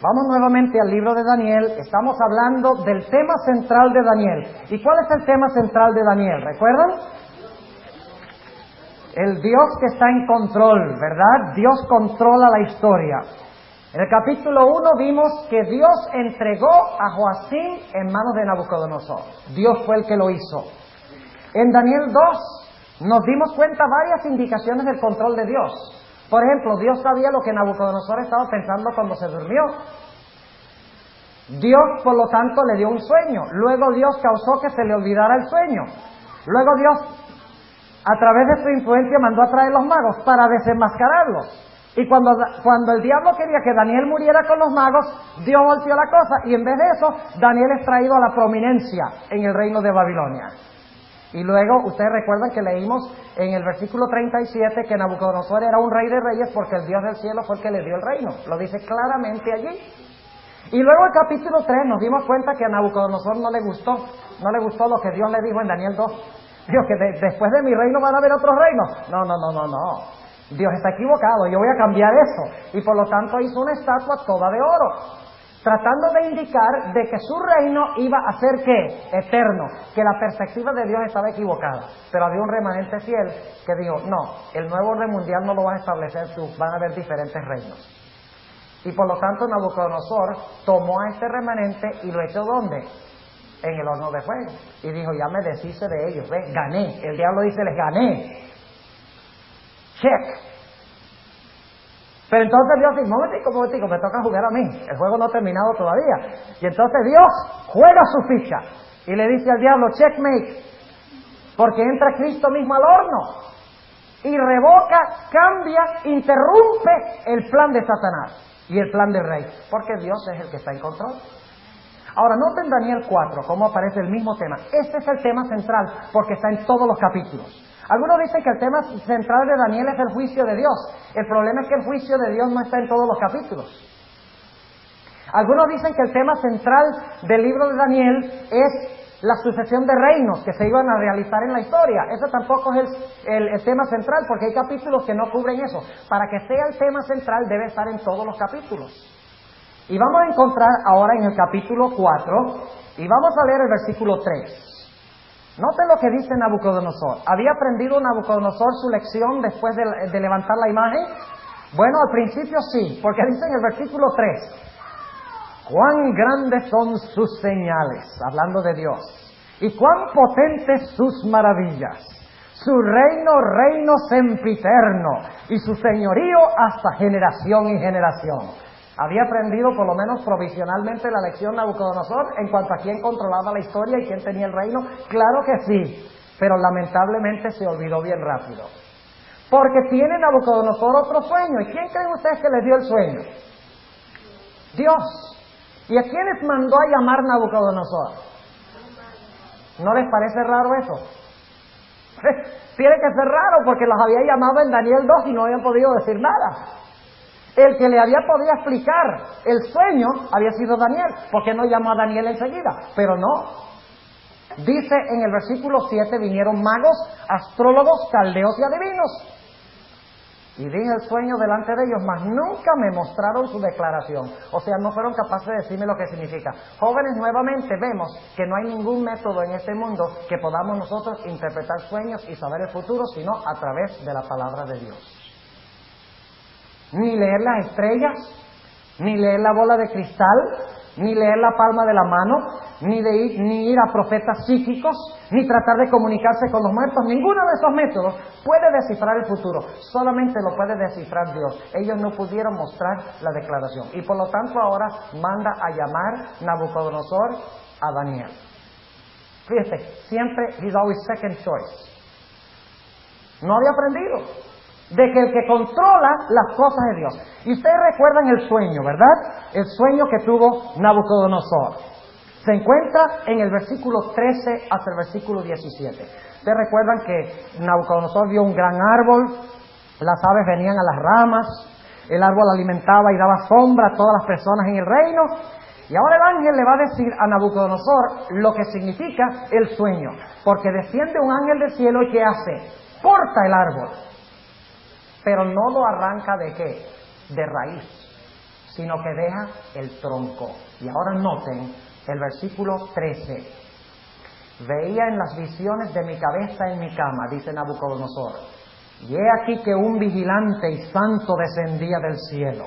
Vamos nuevamente al libro de Daniel. Estamos hablando del tema central de Daniel. ¿Y cuál es el tema central de Daniel? ¿Recuerdan? El Dios que está en control, ¿verdad? Dios controla la historia. En el capítulo 1 vimos que Dios entregó a Joacim en manos de Nabucodonosor. Dios fue el que lo hizo. En Daniel 2 nos dimos cuenta varias indicaciones del control de Dios. Por ejemplo, Dios sabía lo que Nabucodonosor estaba pensando cuando se durmió. Dios, por lo tanto, le dio un sueño. Luego Dios causó que se le olvidara el sueño. Luego Dios, a través de su influencia, mandó a traer los magos para desenmascararlos. Y cuando el diablo quería que Daniel muriera con los magos, Dios volteó la cosa. Y en vez de eso, Daniel es traído a la prominencia en el reino de Babilonia. Y luego, ustedes recuerdan que leímos en el versículo 37 que Nabucodonosor era un rey de reyes porque el Dios del cielo fue el que le dio el reino. Lo dice claramente allí. Y luego el capítulo 3 nos dimos cuenta que a Nabucodonosor no le gustó lo que Dios le dijo en Daniel 2. Dijo que después de mi reino van a haber otros reinos. No. Dios está equivocado, yo voy a cambiar eso. Y por lo tanto hizo una estatua toda de oro, tratando de indicar de que su reino iba a ser ¿qué? Eterno, que la perspectiva de Dios estaba equivocada. Pero había un remanente fiel que dijo, no, el nuevo orden mundial no lo vas a establecer tú, van a haber diferentes reinos. Y por lo tanto Nabucodonosor tomó a este remanente y lo echó ¿dónde? En el horno de fuego. Y dijo, ya me deshice de ellos, ¿ves? Gané. El diablo dice, les gané. Check. Pero entonces Dios dice, momentico, me toca jugar a mí. El juego no ha terminado todavía. Y entonces Dios juega su ficha. Y le dice al diablo, checkmate. Porque entra Cristo mismo al horno. Y revoca, cambia, interrumpe el plan de Satanás y el plan del rey. Porque Dios es el que está en control. Ahora, noten Daniel 4, cómo aparece el mismo tema. Este es el tema central, porque está en todos los capítulos. Algunos dicen que el tema central de Daniel es el juicio de Dios. El problema es que el juicio de Dios no está en todos los capítulos. Algunos dicen que el tema central del libro de Daniel es la sucesión de reinos que se iban a realizar en la historia. Eso tampoco es el tema central, porque hay capítulos que no cubren eso. Para que sea el tema central debe estar en todos los capítulos. Y vamos a encontrar ahora en el capítulo 4, y vamos a leer el versículo 3. Noten lo que dice Nabucodonosor. ¿Había aprendido Nabucodonosor su lección después de levantar la imagen? Bueno, al principio sí, porque dice en el versículo 3, cuán grandes son sus señales, hablando de Dios, y cuán potentes sus maravillas. Su reino sempiterno, y su señorío hasta generación y generación. ¿Había aprendido por lo menos provisionalmente la lección Nabucodonosor en cuanto a quién controlaba la historia y quién tenía el reino? Claro que sí, pero lamentablemente se olvidó bien rápido. Porque tiene Nabucodonosor otro sueño. ¿Y quién creen ustedes que les dio el sueño? Dios. ¿Y a quiénes mandó a llamar Nabucodonosor? ¿No les parece raro eso? Tiene que ser raro porque los había llamado en Daniel 2 y no habían podido decir nada. El que le había podido explicar el sueño había sido Daniel. ¿Por qué no llamó a Daniel enseguida? Pero no. Dice en el versículo 7, vinieron magos, astrólogos, caldeos y adivinos. Y dije el sueño delante de ellos, mas nunca me mostraron su declaración. O sea, no fueron capaces de decirme lo que significa. Jóvenes, nuevamente vemos que no hay ningún método en este mundo que podamos nosotros interpretar sueños y saber el futuro, sino a través de la palabra de Dios. Ni leer las estrellas, ni leer la bola de cristal, ni leer la palma de la mano, ni ir a profetas psíquicos, ni tratar de comunicarse con los muertos. Ninguno de esos métodos puede descifrar el futuro. Solamente lo puede descifrar Dios. Ellos no pudieron mostrar la declaración. Y por lo tanto ahora manda a llamar Nabucodonosor a Daniel. Fíjate, siempre he's always second choice. No había aprendido de que el que controla las cosas es Dios. Y ustedes recuerdan el sueño, ¿verdad? El sueño que tuvo Nabucodonosor. Se encuentra en el versículo 13 hasta el versículo 17. Ustedes recuerdan que Nabucodonosor vio un gran árbol, las aves venían a las ramas, el árbol alimentaba y daba sombra a todas las personas en el reino. Y ahora el ángel le va a decir a Nabucodonosor lo que significa el sueño. Porque desciende un ángel del cielo y ¿qué hace? Corta el árbol. Pero no lo arranca ¿de qué? De raíz. sino que deja el tronco. Y ahora noten el versículo 13. Veía en las visiones de mi cabeza en mi cama, dice Nabucodonosor, y he aquí que un vigilante y santo descendía del cielo,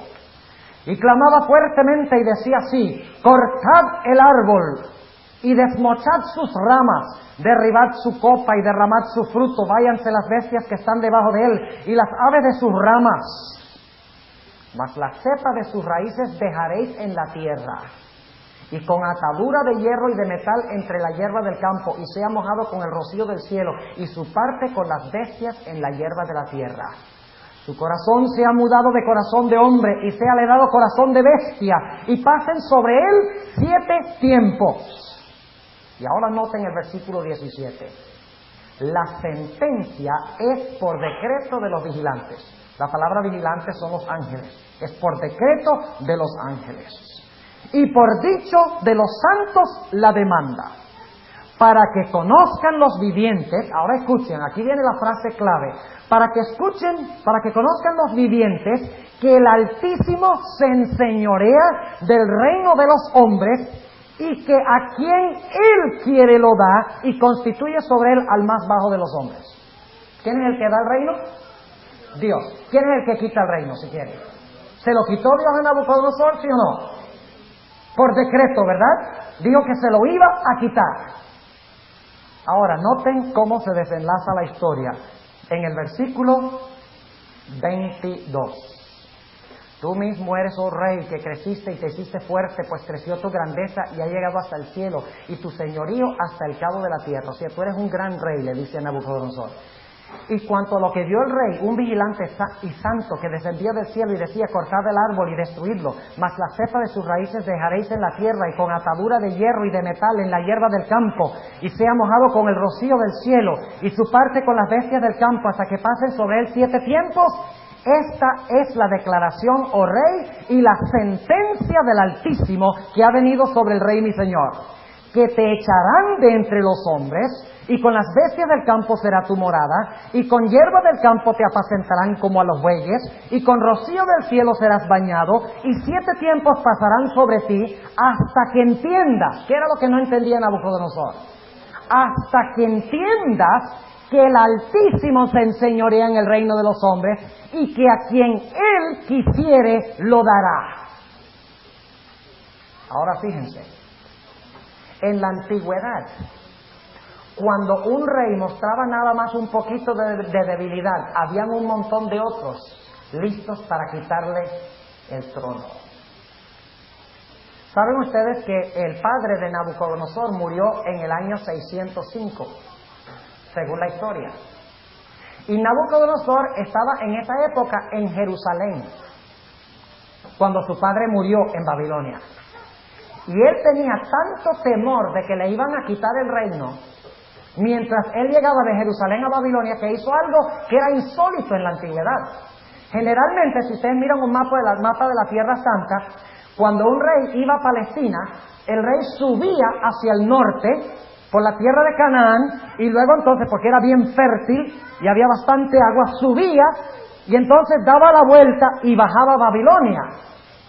y clamaba fuertemente y decía así: cortad el árbol y desmochad sus ramas, derribad su copa y derramad su fruto, váyanse las bestias que están debajo de él y las aves de sus ramas, mas la cepa de sus raíces dejaréis en la tierra, y con atadura de hierro y de metal entre la hierba del campo, y sea mojado con el rocío del cielo, y su parte con las bestias en la hierba de la tierra. Su corazón sea mudado de corazón de hombre, y sea le dado corazón de bestia, y pasen sobre él 7 tiempos. Y ahora noten el versículo 17. La sentencia es por decreto de los vigilantes. La palabra vigilantes son los ángeles. Es por decreto de los ángeles. Y por dicho de los santos la demanda, para que conozcan los vivientes. Ahora escuchen, aquí viene la frase clave. Para que conozcan los vivientes que el Altísimo se enseñorea del reino de los hombres, y que a quien Él quiere lo da, y constituye sobre él al más bajo de los hombres. ¿Quién es el que da el reino? Dios. ¿Quién es el que quita el reino, si quiere? ¿Se lo quitó Dios a Nabucodonosor, sí o no? Por decreto, ¿verdad? Dijo que se lo iba a quitar. Ahora, noten cómo se desenlaza la historia. En el versículo 22. Tú mismo eres, oh rey, que creciste y te hiciste fuerte, pues creció tu grandeza y ha llegado hasta el cielo, y tu señorío hasta el cabo de la tierra. O sea, tú eres un gran rey, le dice a Nabucodonosor. Y cuanto a lo que vio el rey, un vigilante y santo que descendía del cielo y decía: cortad el árbol y destruidlo, mas la cepa de sus raíces dejaréis en la tierra, y con atadura de hierro y de metal en la hierba del campo, y sea mojado con el rocío del cielo, y su parte con las bestias del campo, hasta que pasen sobre él 7 tiempos. Esta es la declaración, oh rey, y la sentencia del Altísimo que ha venido sobre el rey mi señor, que te echarán de entre los hombres, y con las bestias del campo será tu morada, y con hierba del campo te apacentarán como a los bueyes, y con rocío del cielo serás bañado, y 7 tiempos pasarán sobre ti, hasta que entiendas. ¿Qué era lo que no entendía Nabucodonosor? Hasta que entiendas que el Altísimo se enseñorea en el reino de los hombres, y que a quien Él quisiere lo dará. Ahora fíjense, en la antigüedad, cuando un rey mostraba nada más un poquito de debilidad, habían un montón de otros listos para quitarle el trono. ¿Saben ustedes que el padre de Nabucodonosor murió en el año 605? Según la historia. Y Nabucodonosor estaba en esa época en Jerusalén, cuando su padre murió en Babilonia. Y él tenía tanto temor de que le iban a quitar el reino, mientras él llegaba de Jerusalén a Babilonia, que hizo algo que era insólito en la antigüedad. Generalmente, si ustedes miran un mapa de la Tierra Santa, cuando un rey iba a Palestina, el rey subía hacia el norte, por la tierra de Canaán, y luego entonces, porque era bien fértil y había bastante agua, subía y entonces daba la vuelta y bajaba a Babilonia,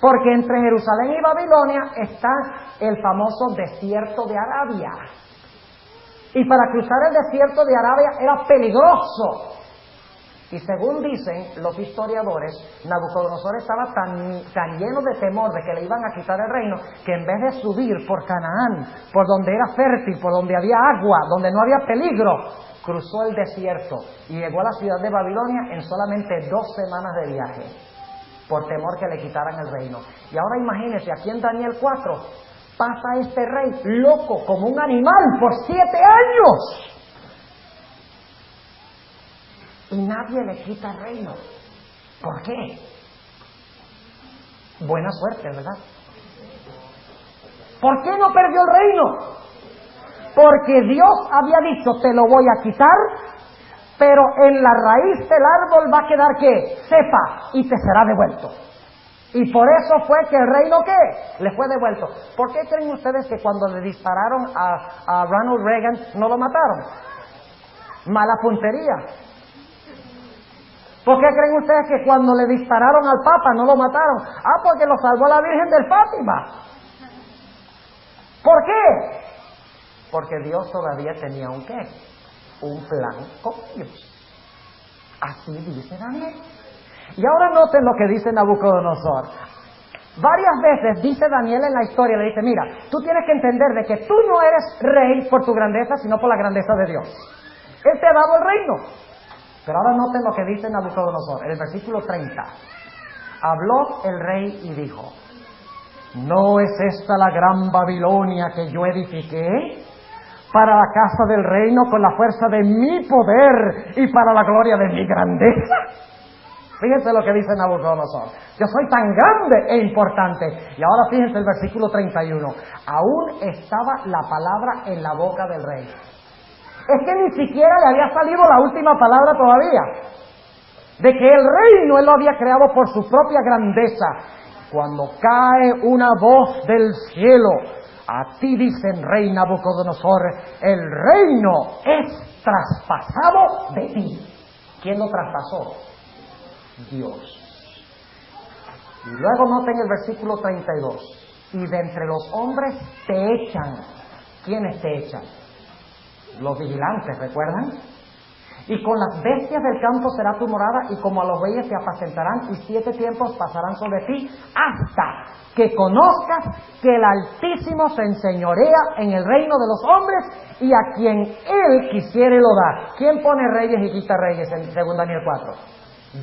porque entre Jerusalén y Babilonia está el famoso desierto de Arabia, y para cruzar el desierto de Arabia era peligroso. Y según dicen los historiadores, Nabucodonosor estaba tan lleno de temor de que le iban a quitar el reino, que en vez de subir por Canaán, por donde era fértil, por donde había agua, donde no había peligro, cruzó el desierto y llegó a la ciudad de Babilonia en solamente 2 semanas de viaje, por temor que le quitaran el reino. Y ahora imagínense, aquí en Daniel 4, pasa este rey loco como un animal por 7 años. Y nadie le quita el reino. ¿Por qué? Buena suerte, ¿verdad? ¿Por qué no perdió el reino? Porque Dios había dicho: te lo voy a quitar, pero en la raíz del árbol va a quedar ¿qué? Cepa, y te será devuelto. Y por eso fue que el reino ¿qué? Le fue devuelto. ¿Por qué creen ustedes que cuando le dispararon a Ronald Reagan no lo mataron? Mala puntería. ¿Por qué creen ustedes que cuando le dispararon al Papa no lo mataron? Porque lo salvó la Virgen del Fátima. ¿Por qué? Porque Dios todavía tenía un ¿qué? Un plan con ellos. Así dice Daniel. Y ahora noten lo que dice Nabucodonosor. Varias veces dice Daniel en la historia, le dice, mira, tú tienes que entender de que tú no eres rey por tu grandeza, sino por la grandeza de Dios. Él te ha dado el reino. Pero ahora noten lo que dice Nabucodonosor, en el versículo 30. Habló el rey y dijo, ¿no es esta la gran Babilonia que yo edifiqué para la casa del reino con la fuerza de mi poder y para la gloria de mi grandeza? Fíjense lo que dice Nabucodonosor. Yo soy tan grande e importante. Y ahora fíjense el versículo 31. Aún estaba la palabra en la boca del rey. Es que ni siquiera le había salido la última palabra todavía. De que el reino él lo había creado por su propia grandeza. Cuando cae una voz del cielo, a ti dicen, rey Nabucodonosor, el reino es traspasado de ti. ¿Quién lo traspasó? Dios. Y luego noten el versículo 32. Y de entre los hombres te echan. ¿Quiénes te echan? Los vigilantes, ¿recuerdan? Y con las bestias del campo será tu morada, y como a los bueyes te apacentarán, y 7 tiempos pasarán sobre ti, hasta que conozcas que el Altísimo se enseñorea en el reino de los hombres, y a quien Él quisiere lo da. ¿Quién pone reyes y quita reyes en 2 Daniel 4?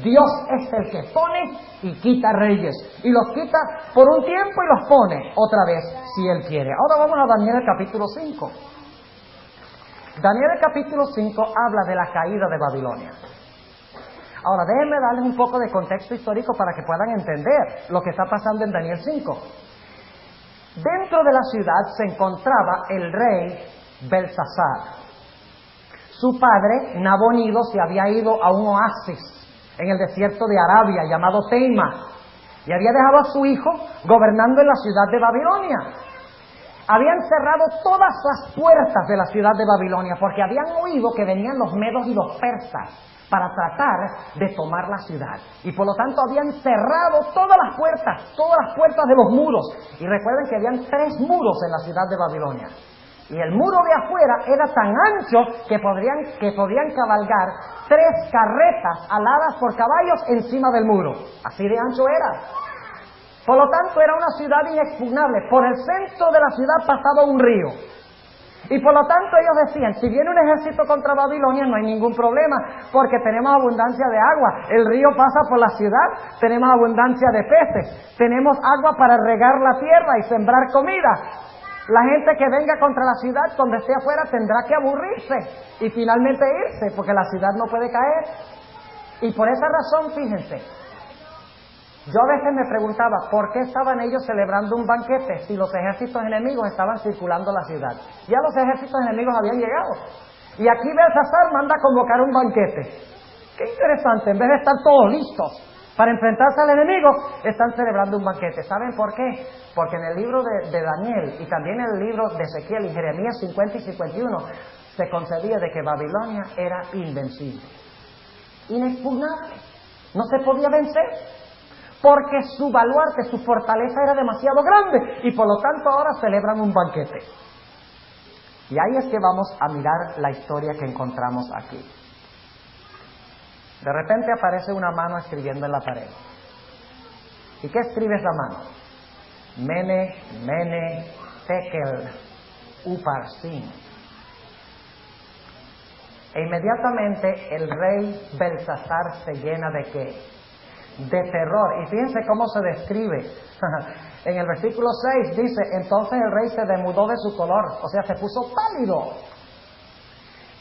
Dios es el que pone y quita reyes, y los quita por un tiempo y los pone otra vez si Él quiere. Ahora vamos a Daniel capítulo 5. Daniel capítulo 5 habla de la caída de Babilonia. Ahora déjenme darles un poco de contexto histórico para que puedan entender lo que está pasando en Daniel 5. Dentro de la ciudad se encontraba el rey Belsasar. Su padre, Nabonido, se había ido a un oasis en el desierto de Arabia llamado Teima, y había dejado a su hijo gobernando en la ciudad de Babilonia. Habían cerrado todas las puertas de la ciudad de Babilonia porque habían oído que venían los medos y los persas para tratar de tomar la ciudad, y por lo tanto habían cerrado todas las puertas de los muros. Y recuerden que habían 3 muros en la ciudad de Babilonia, y el muro de afuera era tan ancho que podían cabalgar 3 carretas aladas por caballos encima del muro. Así de ancho era. Por lo tanto, era una ciudad inexpugnable. Por el centro de la ciudad pasaba un río. Y por lo tanto ellos decían, si viene un ejército contra Babilonia no hay ningún problema, porque tenemos abundancia de agua. El río pasa por la ciudad, tenemos abundancia de peces, tenemos agua para regar la tierra y sembrar comida. La gente que venga contra la ciudad, cuando esté afuera, tendrá que aburrirse y finalmente irse, porque la ciudad no puede caer. Y por esa razón, fíjense, yo a veces me preguntaba, ¿por qué estaban ellos celebrando un banquete si los ejércitos enemigos estaban circulando la ciudad? Ya los ejércitos enemigos habían llegado. Y aquí Belsasar manda a convocar un banquete. Qué interesante, en vez de estar todos listos para enfrentarse al enemigo, están celebrando un banquete. ¿Saben por qué? Porque en el libro de Daniel y también en el libro de Ezequiel y Jeremías 50 y 51 se concebía de que Babilonia era invencible, inexpugnable, no se podía vencer, porque su baluarte, su fortaleza era demasiado grande, y por lo tanto ahora celebran un banquete. Y ahí es que vamos a mirar la historia que encontramos aquí. De repente aparece una mano escribiendo en la pared. ¿Y qué escribe esa mano? Mene, Mene, Tekel, Uparsin. E inmediatamente el rey Belsasar se llena ¿de qué? De terror. Y fíjense cómo se describe. En el versículo 6 dice, entonces el rey se demudó de su color, o sea, se puso pálido.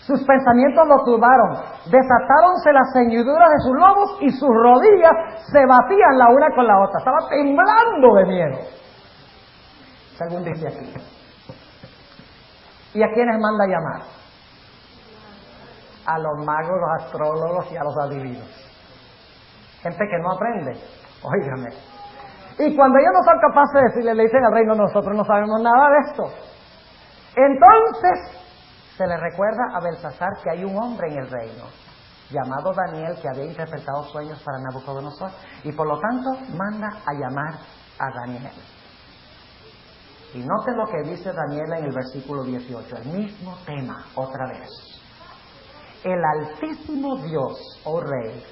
Sus pensamientos lo turbaron, desatáronse las ceñiduras de sus lomos y sus rodillas se batían la una con la otra. Estaba temblando de miedo, según dice aquí. ¿Y a quiénes manda llamar? A los magos, los astrólogos y a los adivinos. Gente que no aprende, óigame. Y cuando ellos no son capaces de decirle, le dicen al rey, no, nosotros no sabemos nada de esto. Entonces se le recuerda a Belsasar que hay un hombre en el reino llamado Daniel, que había interpretado sueños para Nabucodonosor, y por lo tanto manda a llamar a Daniel. Y noten lo que dice Daniel en el versículo 18, el mismo tema otra vez. El Altísimo Dios, oh Rey,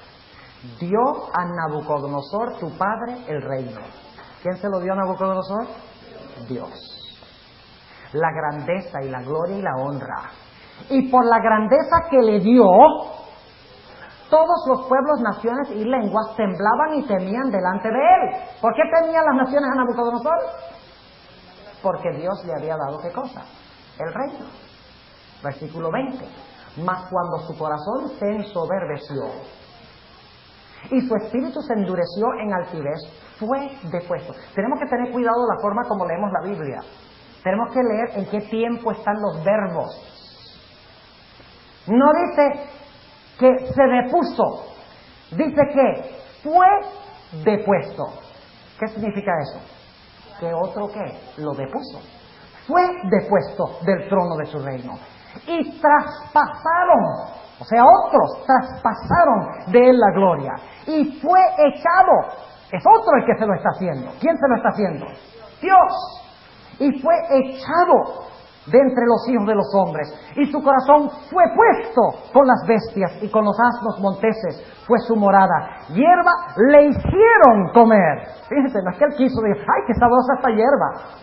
dio a Nabucodonosor tu padre el reino. ¿Quién se lo dio a Nabucodonosor? Dios. La grandeza y la gloria y la honra. Y por la grandeza que le dio, todos los pueblos, naciones y lenguas temblaban y temían delante de él. ¿Por qué temían las naciones a Nabucodonosor? Porque Dios le había dado ¿qué cosa? El reino. Versículo 20. Mas cuando su corazón se ensoberbeció y su espíritu se endureció en altivez, fue depuesto. Tenemos que tener cuidado de la forma como leemos la Biblia. Tenemos que leer en qué tiempo están los verbos. No dice que se depuso, dice que fue depuesto. ¿Qué significa eso? Que otro ¿qué? Lo depuso. Fue depuesto del trono de su reino. Y traspasaron, o sea, otros traspasaron de él la gloria. Y fue echado. Es otro el que se lo está haciendo. ¿Quién se lo está haciendo? Dios. Y fue echado de entre los hijos de los hombres. Y su corazón fue puesto con las bestias y con los asnos monteses. Fue su morada. Hierba le hicieron comer. Fíjense, no es que él quiso decir, ¡ay, qué sabrosa esta hierba!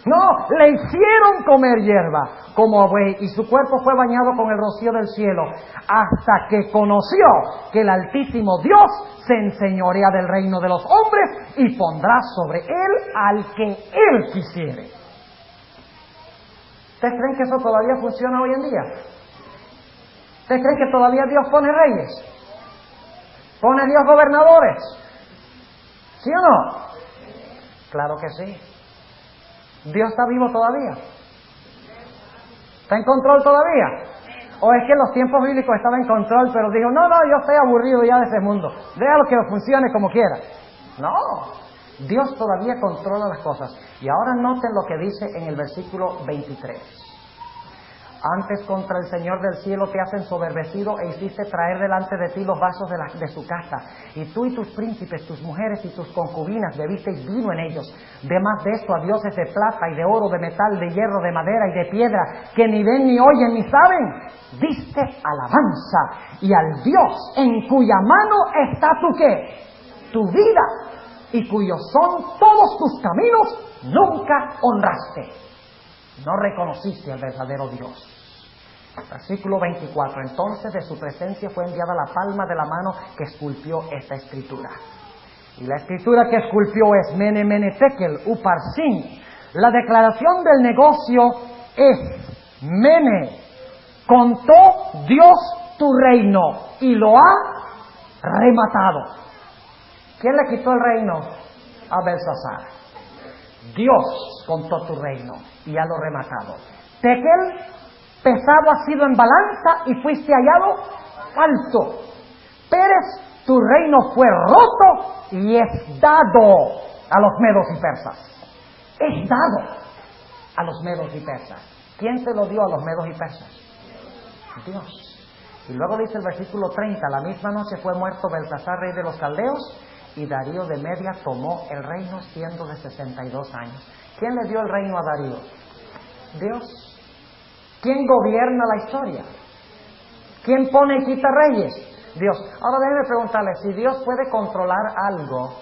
No, le hicieron comer hierba como a buey, y su cuerpo fue bañado con el rocío del cielo, hasta que conoció que el Altísimo Dios se enseñorea del reino de los hombres y pondrá sobre él al que él quisiere. ¿Ustedes creen que eso todavía funciona hoy en día? ¿Ustedes creen que todavía Dios pone reyes? ¿Pone Dios gobernadores? ¿Sí o no? Claro que sí. ¿Dios está vivo todavía? ¿Está en control todavía? ¿O es que en los tiempos bíblicos estaba en control, pero dijo, no, yo estoy aburrido ya de ese mundo, déjalo que funcione como quiera? No, Dios todavía controla las cosas. Y ahora noten lo que dice en el versículo 23. Antes contra el Señor del cielo te has ensoberbecido e hiciste traer delante de ti los vasos de su casa. Y tú y tus príncipes, tus mujeres y tus concubinas bebisteis vino en ellos. Demás de esto a dioses de plata y de oro, de metal, de hierro, de madera y de piedra, que ni ven ni oyen ni saben, diste alabanza. Y al Dios en cuya mano está tu ¿qué? Tu vida, y cuyos son todos tus caminos, nunca honraste. No reconociste al verdadero Dios. Versículo 24. Entonces de su presencia fue enviada la palma de la mano que esculpió esta escritura. Y la escritura que esculpió es Mene, Mene, Tekel, Uparsin. La declaración del negocio es Mene. Contó Dios tu reino y lo ha rematado. ¿Quién le quitó el reino? A Belsasar. Dios contó tu reino y ha lo rematado. Tekel, pesado has sido en balanza y fuiste hallado falto. Pérez, tu reino fue roto y es dado a los medos y persas. Es dado a los medos y persas. ¿Quién se lo dio a los medos y persas? Dios. Y luego dice el versículo 30, la misma noche fue muerto Belsasar, rey de los caldeos, y Darío de Media tomó el reino siendo de 62 años. ¿Quién le dio el reino a Darío? Dios. ¿Quién gobierna la historia? ¿Quién pone y quita reyes? Dios. Ahora déjenme preguntarle, si Dios puede controlar algo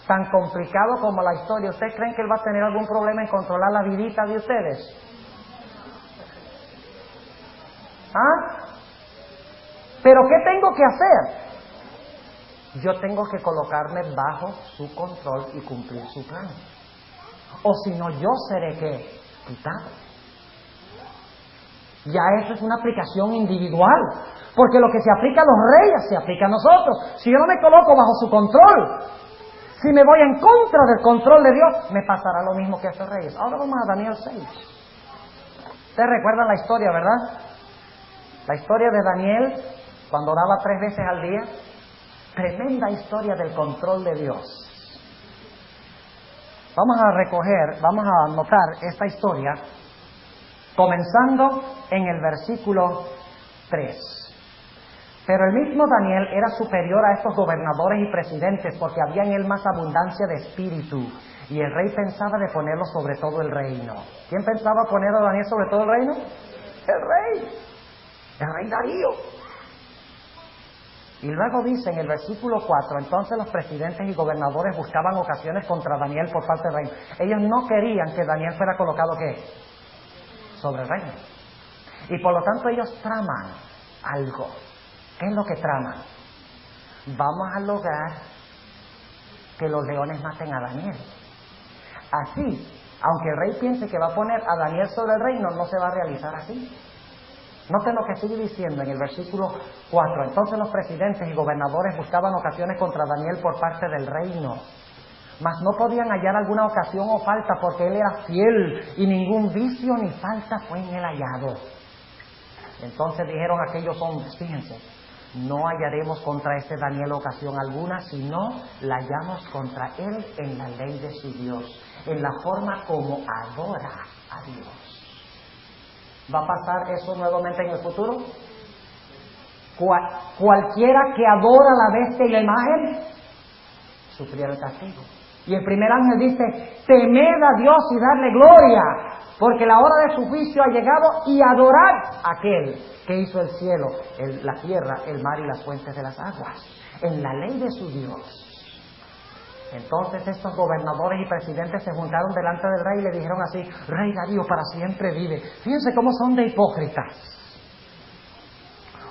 tan complicado como la historia, ¿ustedes creen que Él va a tener algún problema en controlar la vidita de ustedes? ¿Ah? ¿Pero qué tengo que hacer? Yo tengo que colocarme bajo su control y cumplir su plan. O si no, yo seré ¿qué? Quitado. Ya eso es una aplicación individual, porque lo que se aplica a los reyes se aplica a nosotros. Si yo no me coloco bajo su control, si me voy en contra del control de Dios, me pasará lo mismo que a estos reyes. Ahora vamos a Daniel 6. Ustedes recuerdan la historia, ¿verdad? La historia de Daniel cuando oraba 3 veces al día. Tremenda historia del control de Dios. Vamos a anotar esta historia comenzando en el versículo 3. Pero el mismo Daniel era superior a estos gobernadores y presidentes porque había en él más abundancia de espíritu. Y el rey pensaba de ponerlo sobre todo el reino. ¿Quién pensaba poner a Daniel sobre todo el reino? El rey Darío. Y luego dice en el versículo 4, entonces los presidentes y gobernadores buscaban ocasiones contra Daniel por parte del reino. Ellos no querían que Daniel fuera colocado, ¿qué? Sobre el reino. Y por lo tanto ellos traman algo. ¿Qué es lo que traman? Vamos a lograr que los leones maten a Daniel. Así, aunque el rey piense que va a poner a Daniel sobre el reino, no se va a realizar así. Noten lo que sigue diciendo en el versículo 4. Entonces los presidentes y gobernadores buscaban ocasiones contra Daniel por parte del reino, mas no podían hallar alguna ocasión o falta porque él era fiel y ningún vicio ni falta fue en él hallado. Entonces dijeron aquellos hombres, fíjense, no hallaremos contra este Daniel ocasión alguna, sino la hallamos contra él en la ley de su Dios, en la forma como adora a Dios. ¿Va a pasar eso nuevamente en el futuro? Cualquiera que adora la bestia y la imagen, sufrirá el castigo. Y el primer ángel dice, temed a Dios y darle gloria, porque la hora de su juicio ha llegado, y adorad a aquel que hizo el cielo, la tierra, el mar y las fuentes de las aguas, en la ley de su Dios. Entonces estos gobernadores y presidentes se juntaron delante del rey y le dijeron así, Rey Darío para siempre vive. Fíjense cómo son de hipócritas.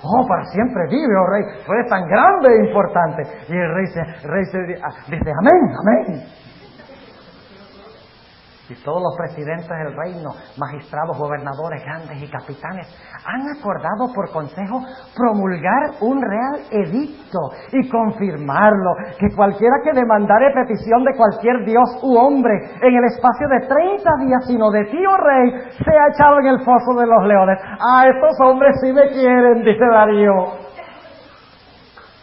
Oh, para siempre vive, oh rey, tú eres tan grande e importante. Y el rey dice, amén, amén. Y todos los presidentes del reino, magistrados, gobernadores, grandes y capitanes, han acordado por consejo promulgar un real edicto y confirmarlo, que cualquiera que demandare petición de cualquier dios u hombre en el espacio de 30 días, sino de ti, oh rey, sea echado en el foso de los leones. Ah, estos hombres sí me quieren, dice Darío.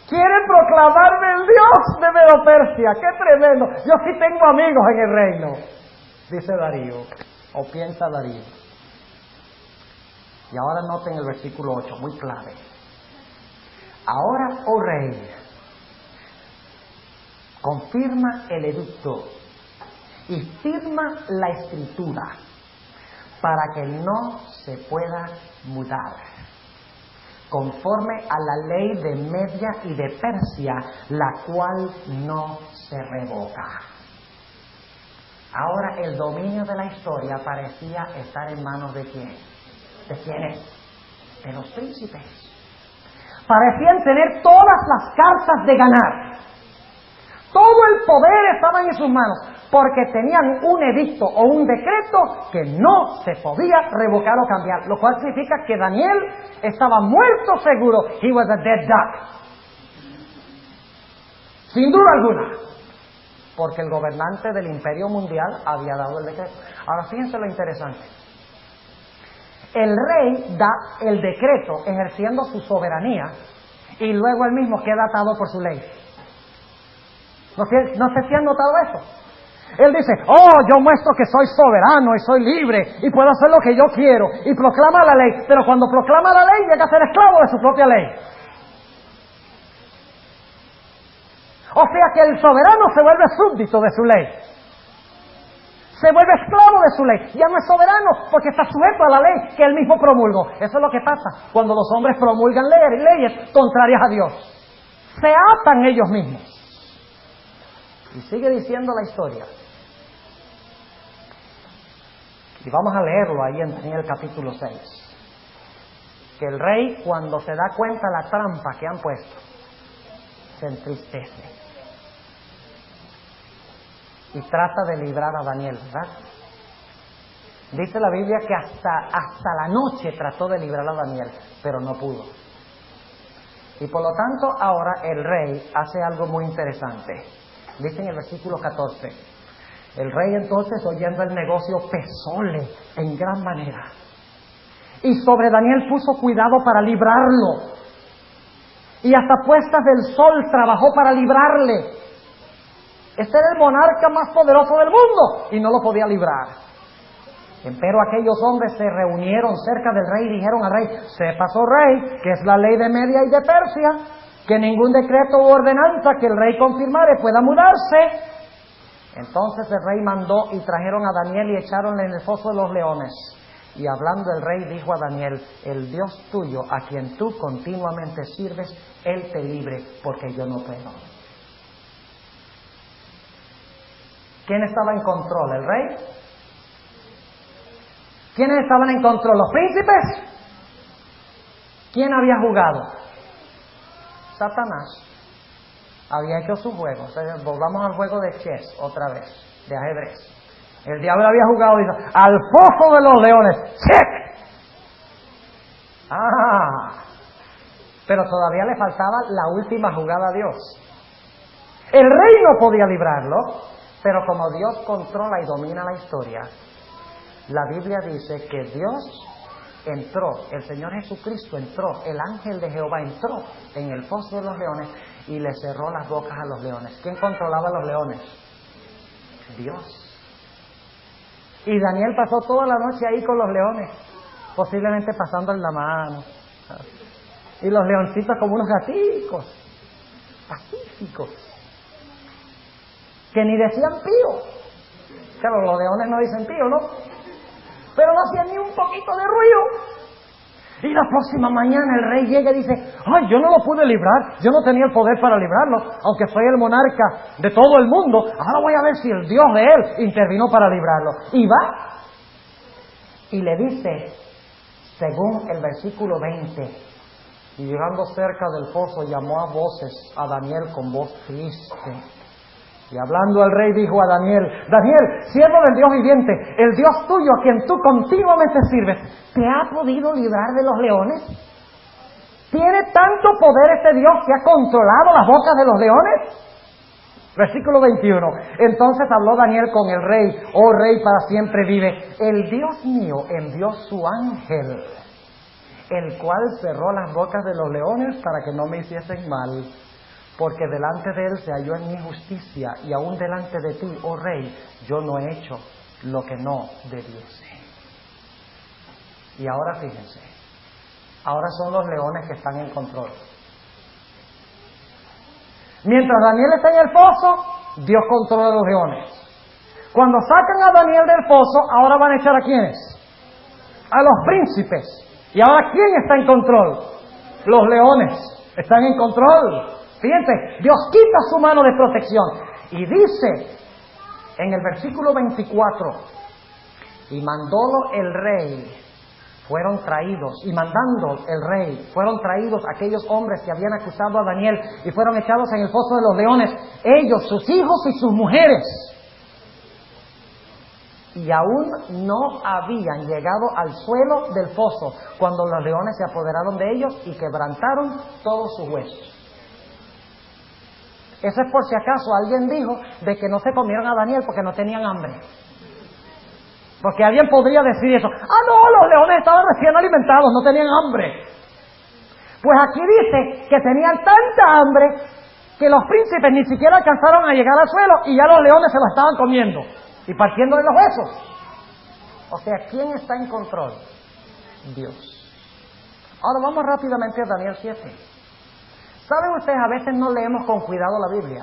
Quieren proclamarme el Dios de Medo-Persia. ¡Qué tremendo! Yo sí tengo amigos en el reino, dice Darío, o piensa Darío. Y ahora noten el versículo 8, muy clave. Ahora, oh rey, confirma el edicto y firma la escritura para que no se pueda mudar, conforme a la ley de Media y de Persia, la cual no se revoca. Ahora el dominio de la historia parecía estar en manos de ¿quién? ¿De quiénes? De los príncipes. Parecían tener todas las cartas de ganar. Todo el poder estaba en sus manos, porque tenían un edicto o un decreto que no se podía revocar o cambiar, lo cual significa que Daniel estaba muerto seguro. He was a dead duck. Sin duda alguna. Porque el gobernante del imperio mundial había dado el decreto. Ahora fíjense lo interesante. El rey da el decreto ejerciendo su soberanía y luego él mismo queda atado por su ley. ¿No sé si han notado eso? Él dice, oh, yo muestro que soy soberano y soy libre y puedo hacer lo que yo quiero, y proclama la ley, pero cuando proclama la ley llega a ser esclavo de su propia ley. O sea que el soberano se vuelve súbdito de su ley. Se vuelve esclavo de su ley. Ya no es soberano porque está sujeto a la ley que él mismo promulgó. Eso es lo que pasa cuando los hombres promulgan leyes contrarias a Dios. Se atan ellos mismos. Y sigue diciendo la historia. Y vamos a leerlo ahí en el capítulo 6. Que el rey, cuando se da cuenta de la trampa que han puesto, se entristece. Y trata de librar a Daniel, ¿verdad? Dice la Biblia que hasta la noche trató de librar a Daniel, pero no pudo. Y por lo tanto ahora el rey hace algo muy interesante. Dice en el versículo 14, el rey entonces, oyendo el negocio, pesóle en gran manera. Y sobre Daniel puso cuidado para librarlo. Y hasta puestas del sol trabajó para librarle. Este era el monarca más poderoso del mundo y no lo podía librar. Empero aquellos hombres se reunieron cerca del rey y dijeron al rey: sepas, oh rey, que es la ley de Media y de Persia, que ningún decreto u ordenanza que el rey confirmare pueda mudarse. Entonces el rey mandó y trajeron a Daniel y echaronle en el foso de los leones. Y hablando el rey dijo a Daniel: el Dios tuyo, a quien tú continuamente sirves, Él te libre, porque yo no puedo. ¿Quién estaba en control? ¿El rey? ¿Quiénes estaban en control? ¿Los príncipes? ¿Quién había jugado? Satanás. Había hecho su juego. Entonces, volvamos al juego de chess otra vez, de ajedrez. El diablo había jugado y dijo: al foso de los leones, ¡check! Pero todavía le faltaba la última jugada a Dios. El rey no podía librarlo, pero como Dios controla y domina la historia, la Biblia dice que Dios entró, el Señor Jesucristo entró, el ángel de Jehová entró en el foso de los leones y le cerró las bocas a los leones. ¿Quién controlaba a los leones? Dios. Y Daniel pasó toda la noche ahí con los leones, posiblemente pasándole la mano. Y los leoncitos como unos gaticos, pacíficos, que ni decían pío. Claro, los leones no dicen pío, ¿no? Pero no hacían ni un poquito de ruido. Y la próxima mañana el rey llega y dice: ay, yo no lo pude librar, yo no tenía el poder para librarlo, aunque soy el monarca de todo el mundo. Ahora voy a ver si el Dios de él intervino para librarlo. Y va y le dice, según el versículo 20, y llegando cerca del foso llamó a voces a Daniel con voz triste. Y hablando el rey dijo a Daniel: Daniel, siervo del Dios viviente, el Dios tuyo a quien tú continuamente sirves, ¿te ha podido librar de los leones? ¿Tiene tanto poder este Dios que ha controlado las bocas de los leones? Versículo 21. Entonces habló Daniel con el rey: oh rey, para siempre vive. El Dios mío envió su ángel, el cual cerró las bocas de los leones para que no me hiciesen mal. Porque delante de él se halló en mi justicia, y aún delante de ti, oh rey, yo no he hecho lo que no debiese. Y ahora fíjense, ahora son los leones que están en control. Mientras Daniel está en el foso, Dios controla a los leones. Cuando sacan a Daniel del foso, ahora van a echar ¿a quiénes? A los príncipes. ¿Y ahora quién está en control? Los leones están en control. Fíjense, Dios quita su mano de protección. Y dice en el versículo 24: y mandólo el rey, fueron traídos, y mandando el rey, fueron traídos aquellos hombres que habían acusado a Daniel y fueron echados en el foso de los leones, ellos, sus hijos y sus mujeres. Y aún no habían llegado al suelo del foso cuando los leones se apoderaron de ellos y quebrantaron todos sus huesos. Eso es por si acaso alguien dijo de que no se comieron a Daniel porque no tenían hambre. Porque alguien podría decir eso: no, los leones estaban recién alimentados, no tenían hambre. Pues aquí dice que tenían tanta hambre que los príncipes ni siquiera alcanzaron a llegar al suelo y ya los leones se lo estaban comiendo y partiéndole los huesos. O sea, ¿quién está en control? Dios. Ahora vamos rápidamente a Daniel 7. ¿Saben ustedes? A veces no leemos con cuidado la Biblia.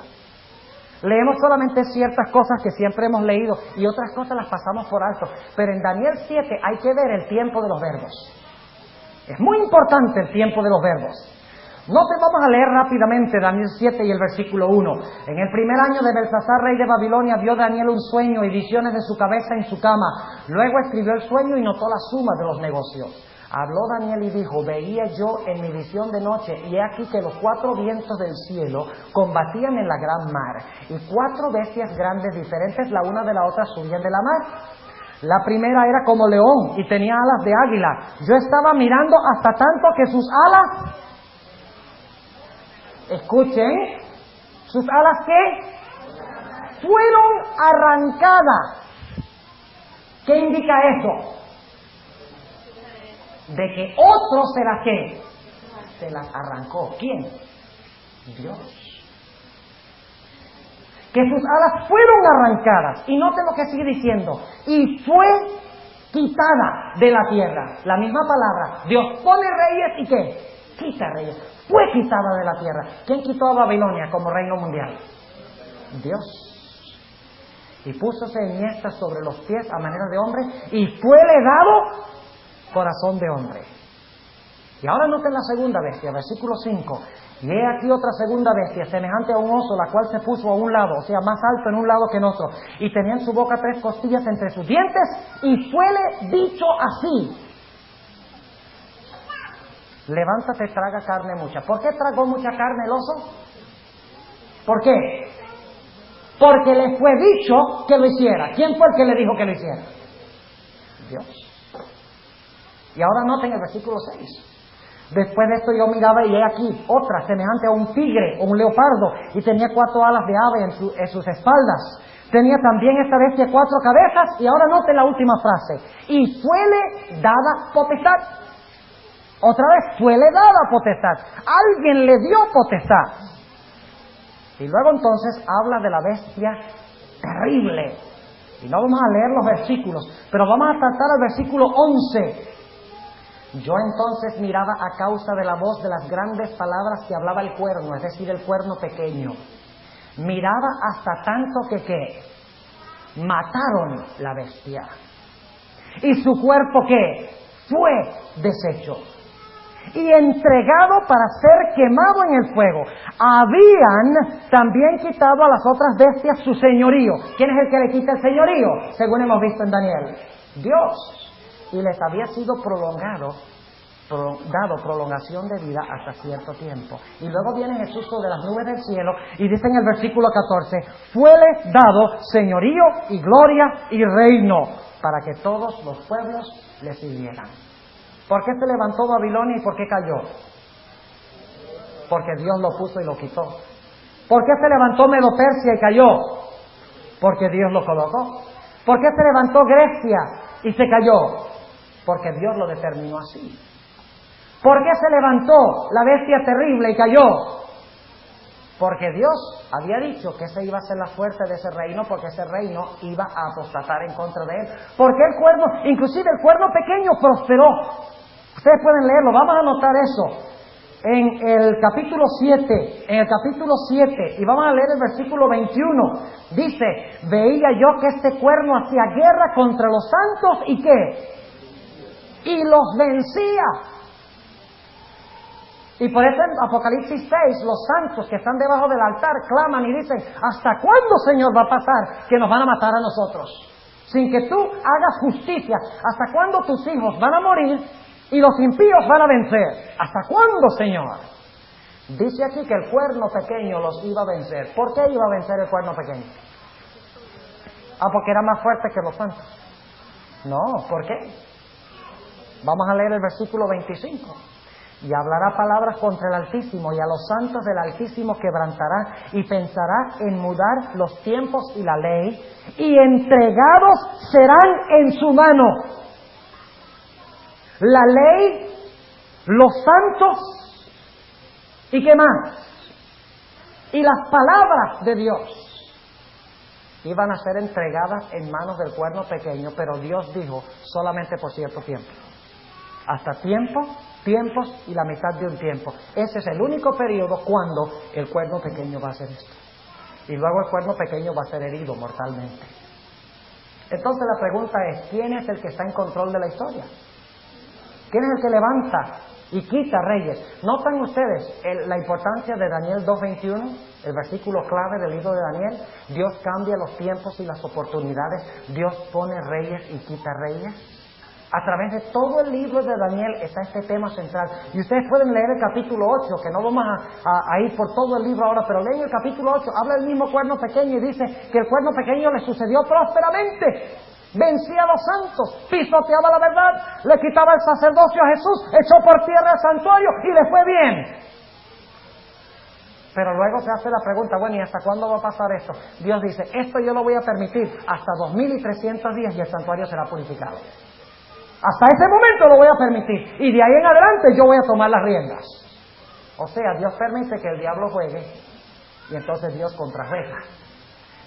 Leemos solamente ciertas cosas que siempre hemos leído y otras cosas las pasamos por alto. Pero en Daniel 7 hay que ver el tiempo de los verbos. Es muy importante el tiempo de los verbos. Vamos a leer rápidamente Daniel 7 y el versículo 1. En el primer año de Belsasar, rey de Babilonia, vio Daniel un sueño y visiones de su cabeza en su cama. Luego escribió el sueño y notó la suma de los negocios. Habló Daniel y dijo: veía yo en mi visión de noche, y he aquí que los 4 vientos del cielo combatían en la gran mar, y 4 bestias grandes diferentes la una de la otra subían de la mar. La primera era como león y tenía alas de águila. Yo estaba mirando hasta tanto que sus alas, escuchen, sus alas ¿qué? Fueron arrancadas. ¿Qué indica eso? De que otro se las ¿qué? Se las arrancó. ¿Quién? Dios. Que sus alas fueron arrancadas. Y note lo que sigue diciendo: y fue quitada de la tierra. La misma palabra. Dios pone reyes y ¿qué? Quita reyes. Fue quitada de la tierra. ¿Quién quitó a Babilonia como reino mundial? Dios. Y púsose enhiesta sobre los pies a manera de hombre y fuele dado corazón de hombre. Y ahora noten la segunda bestia, versículo 5. Y he aquí otra segunda bestia, semejante a un oso, la cual se puso a un lado, o sea, más alto en un lado que en otro, y tenía en su boca 3 costillas entre sus dientes, y fuele dicho así: levántate, traga carne mucha. ¿Por qué tragó mucha carne el oso? ¿Por qué? Porque le fue dicho que lo hiciera. ¿Quién fue el que le dijo que lo hiciera? Dios. Y ahora noten el versículo 6. Después de esto yo miraba y he aquí otra, semejante a un tigre o un leopardo, y tenía 4 alas de ave en sus espaldas. Tenía también esta bestia 4 cabezas, y ahora noten la última frase: y fuele dada potestad. Otra vez, fuele dada potestad. Alguien le dio potestad. Y luego entonces habla de la bestia terrible. Y no vamos a leer los versículos, pero vamos a tratar el versículo 11. Yo entonces miraba a causa de la voz de las grandes palabras que hablaba el cuerno, es decir, el cuerno pequeño. Miraba hasta tanto que mataron la bestia. ¿Y su cuerpo qué? Fue deshecho y entregado para ser quemado en el fuego. Habían también quitado a las otras bestias su señorío. ¿Quién es el que le quita el señorío? Según hemos visto en Daniel, Dios. Y les había sido dado prolongación de vida hasta cierto tiempo. Y luego viene Jesús sobre las nubes del cielo y dice en el versículo 14: fuele dado señorío y gloria y reino para que todos los pueblos le sirvieran. ¿Por qué se levantó Babilonia y por qué cayó? Porque Dios lo puso y lo quitó. ¿Por qué se levantó Medo-Persia y cayó? Porque Dios lo colocó. ¿Por qué se levantó Grecia y se cayó? Porque Dios lo determinó así. ¿Por qué se levantó la bestia terrible y cayó? Porque Dios había dicho que ese iba a ser la fuerza de ese reino, porque ese reino iba a apostatar en contra de él. Porque el cuerno, inclusive el cuerno pequeño, prosperó. Ustedes pueden leerlo, vamos a anotar eso. En el capítulo 7, y vamos a leer el versículo 21, dice: veía yo que este cuerno hacía guerra contra los santos, ¿y qué? Y los vencía. Y por eso en Apocalipsis 6, los santos que están debajo del altar claman y dicen: ¿hasta cuándo, Señor, va a pasar que nos van a matar a nosotros? Sin que tú hagas justicia. ¿Hasta cuándo tus hijos van a morir y los impíos van a vencer? ¿Hasta cuándo, Señor? Dice aquí que el cuerno pequeño los iba a vencer. ¿Por qué iba a vencer el cuerno pequeño? Porque era más fuerte que los santos. No, ¿por qué? Vamos a leer el versículo 25. Y hablará palabras contra el Altísimo, y a los santos del Altísimo quebrantará, y pensará en mudar los tiempos y la ley, y entregados serán en su mano la ley, los santos, ¿y qué más? Y las palabras de Dios iban a ser entregadas en manos del cuerno pequeño, pero Dios dijo solamente por cierto tiempo. Hasta tiempos y la mitad de un tiempo. Ese es el único periodo cuando el cuerno pequeño va a hacer esto. Y luego el cuerno pequeño va a ser herido mortalmente. Entonces la pregunta es: ¿quién es el que está en control de la historia? ¿Quién es el que levanta y quita reyes? ¿Notan ustedes la importancia de Daniel 2:21? El versículo clave del libro de Daniel. Dios cambia los tiempos y las oportunidades. Dios pone reyes y quita reyes. A través de todo el libro de Daniel está este tema central. Y ustedes pueden leer el capítulo 8, que no vamos a ir por todo el libro ahora, pero leen el capítulo 8, habla del mismo cuerno pequeño y dice que el cuerno pequeño le sucedió prósperamente. Vencía a los santos, pisoteaba la verdad, le quitaba el sacerdocio a Jesús, echó por tierra el santuario y le fue bien. Pero luego se hace la pregunta: bueno, ¿y hasta cuándo va a pasar esto? Dios dice: esto yo lo voy a permitir hasta 2300 días y el santuario será purificado. Hasta ese momento lo voy a permitir. Y de ahí en adelante yo voy a tomar las riendas. O sea, Dios permite que el diablo juegue y entonces Dios contrajuega.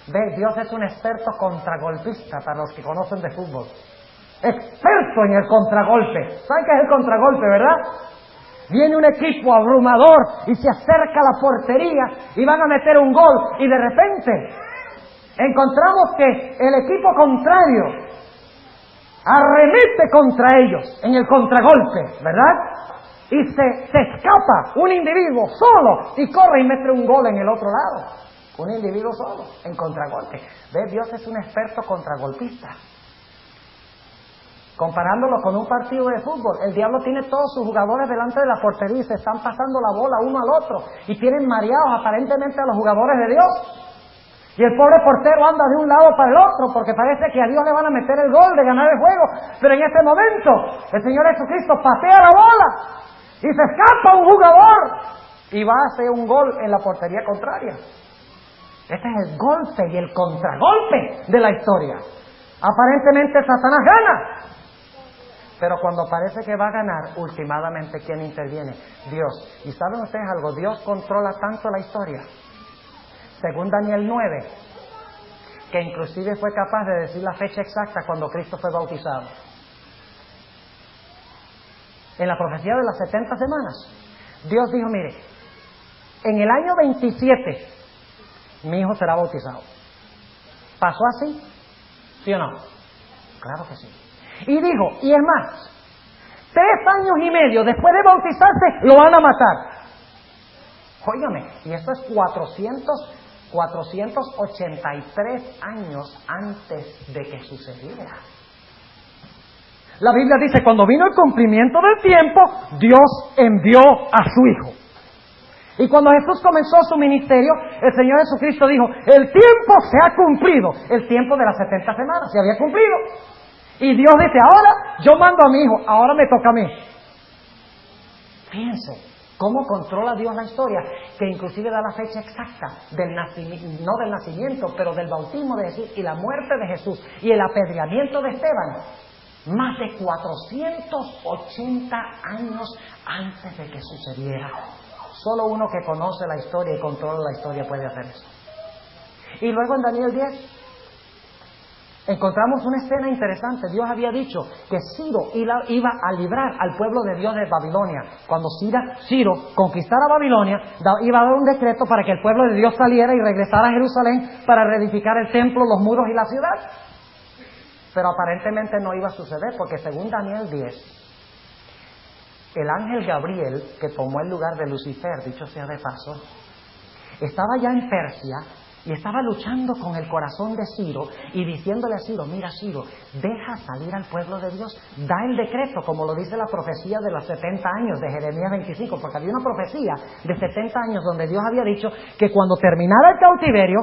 Ve, Dios es un experto contragolpista para los que conocen de fútbol. experto en el contragolpe. ¿Saben qué es el contragolpe, verdad? Viene un equipo abrumador y se acerca a la portería y van a meter un gol y de repente encontramos que el equipo contrario arremete contra ellos en el contragolpe, ¿verdad? Y se escapa un individuo solo y corre y mete un gol en el otro lado. Un individuo solo en contragolpe. ¿Ves? Dios es un experto contragolpista. Comparándolo con un partido de fútbol, el diablo tiene todos sus jugadores delante de la portería y se están pasando la bola uno al otro y tienen mareados aparentemente a los jugadores de Dios. Y el pobre portero anda de un lado para el otro porque parece que a Dios le van a meter el gol de ganar el juego. Pero en este momento el Señor Jesucristo patea la bola y se escapa un jugador y va a hacer un gol en la portería contraria. Este es el golpe y el contragolpe de la historia. Aparentemente Satanás gana. Pero cuando parece que va a ganar, últimamente, ¿quién interviene? Dios. ¿Y saben ustedes algo? Dios controla tanto la historia, según Daniel 9, que inclusive fue capaz de decir la fecha exacta cuando Cristo fue bautizado. En la profecía de las 70 semanas, Dios dijo, mire, en el año 27, mi hijo será bautizado. ¿Pasó así? ¿Sí o no? Claro que sí. Y dijo, y es más, 3 años y medio después de bautizarse, lo van a matar. Óigame, y esto es 483 años antes de que sucediera. La Biblia dice, cuando vino el cumplimiento del tiempo, Dios envió a su Hijo. Y cuando Jesús comenzó su ministerio, el Señor Jesucristo dijo, el tiempo se ha cumplido. El tiempo de las 70 semanas se había cumplido. Y Dios dice, ahora yo mando a mi Hijo, ahora me toca a mí. Fíjense cómo controla Dios la historia, que inclusive da la fecha exacta del nacimiento, no del nacimiento, pero del bautismo de Jesús y la muerte de Jesús y el apedreamiento de Esteban. Más de 480 años antes de que sucediera. Solo uno que conoce la historia y controla la historia puede hacer eso. Y luego en Daniel 10 encontramos una escena interesante. Dios había dicho que Ciro iba a librar al pueblo de Dios de Babilonia. Cuando Ciro conquistara Babilonia, iba a dar un decreto para que el pueblo de Dios saliera y regresara a Jerusalén para reedificar el templo, los muros y la ciudad. Pero aparentemente no iba a suceder porque según Daniel 10, el ángel Gabriel, que tomó el lugar de Lucifer, dicho sea de paso, estaba ya en Persia y estaba luchando con el corazón de Ciro y diciéndole a Ciro, mira Ciro, deja salir al pueblo de Dios, da el decreto, como lo dice la profecía de los 70 años de Jeremías 25, porque había una profecía de 70 años donde Dios había dicho que cuando terminara el cautiverio,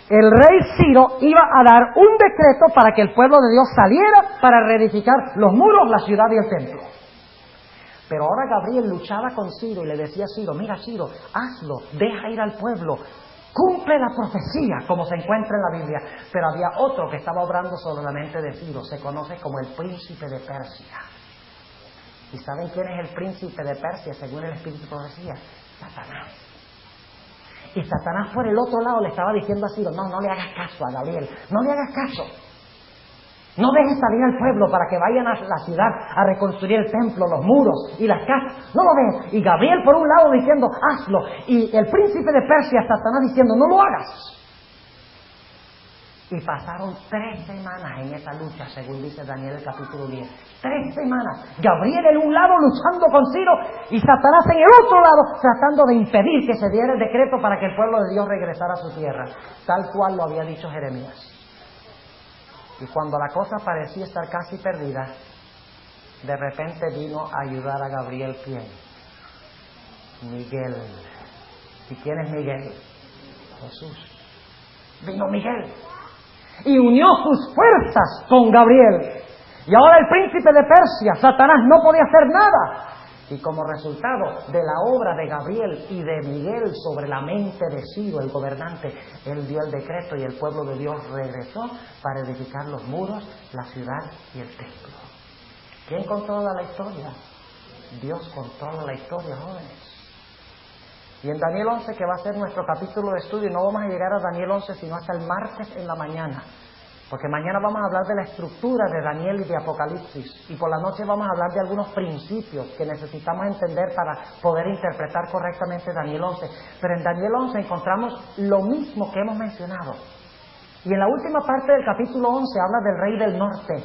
el rey Ciro iba a dar un decreto para que el pueblo de Dios saliera para reedificar los muros, la ciudad y el templo. Pero ahora Gabriel luchaba con Ciro y le decía a Ciro, mira Ciro, hazlo, deja ir al pueblo, cumple la profecía como se encuentra en la Biblia. Pero había otro que estaba obrando sobre la mente de Ciro, se conoce como el príncipe de Persia. ¿Y saben quién es el príncipe de Persia según el espíritu de profecía? Satanás. Y Satanás por el otro lado le estaba diciendo a Ciro, no le hagas caso a Gabriel, no le hagas caso. No dejes salir al pueblo para que vayan a la ciudad a reconstruir el templo, los muros y las casas. No lo dejes. Y Gabriel por un lado diciendo, hazlo. Y el príncipe de Persia, Satanás, diciendo, no lo hagas. Y pasaron 3 semanas en esa lucha, según dice Daniel el capítulo 10. 3 semanas. Gabriel en un lado luchando con Ciro y Satanás en el otro lado tratando de impedir que se diera el decreto para que el pueblo de Dios regresara a su tierra. Tal cual lo había dicho Jeremías. Y cuando la cosa parecía estar casi perdida, de repente vino a ayudar a Gabriel, ¿quién? Miguel. ¿Y quién es Miguel? Jesús. Vino Miguel y unió sus fuerzas con Gabriel. Y ahora el príncipe de Persia, Satanás, no podía hacer nada. Y como resultado de la obra de Gabriel y de Miguel sobre la mente de Ciro, el gobernante, él dio el decreto y el pueblo de Dios regresó para edificar los muros, la ciudad y el templo. ¿Quién controla la historia? Dios controla la historia, jóvenes. Y en Daniel 11, que va a ser nuestro capítulo de estudio, no vamos a llegar a Daniel 11 sino hasta el martes en la mañana. Porque mañana vamos a hablar de la estructura de Daniel y de Apocalipsis. Y por la noche vamos a hablar de algunos principios que necesitamos entender para poder interpretar correctamente Daniel 11. Pero en Daniel 11 encontramos lo mismo que hemos mencionado. Y en la última parte del capítulo 11 habla del rey del norte,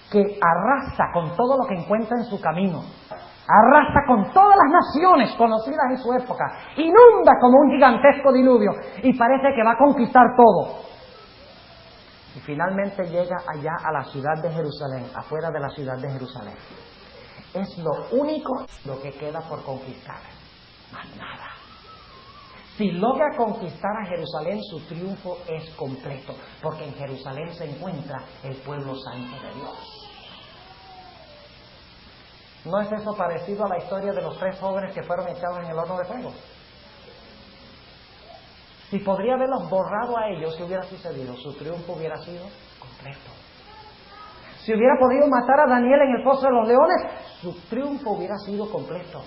que arrasa con todo lo que encuentra en su camino. Arrasa con todas las naciones conocidas en su época. Inunda como un gigantesco diluvio. Y parece que va a conquistar todo. Y finalmente llega allá a la ciudad de Jerusalén, afuera de la ciudad de Jerusalén. Es lo único lo que queda por conquistar. Más nada. Si logra conquistar a Jerusalén, su triunfo es completo, porque en Jerusalén se encuentra el pueblo santo de Dios. ¿No es eso parecido a la historia de los 3 jóvenes que fueron echados en el horno de fuego? Si podría haberlos borrado a ellos, si hubiera sucedido, su triunfo hubiera sido completo. Si hubiera podido matar a Daniel en el foso de los leones, su triunfo hubiera sido completo.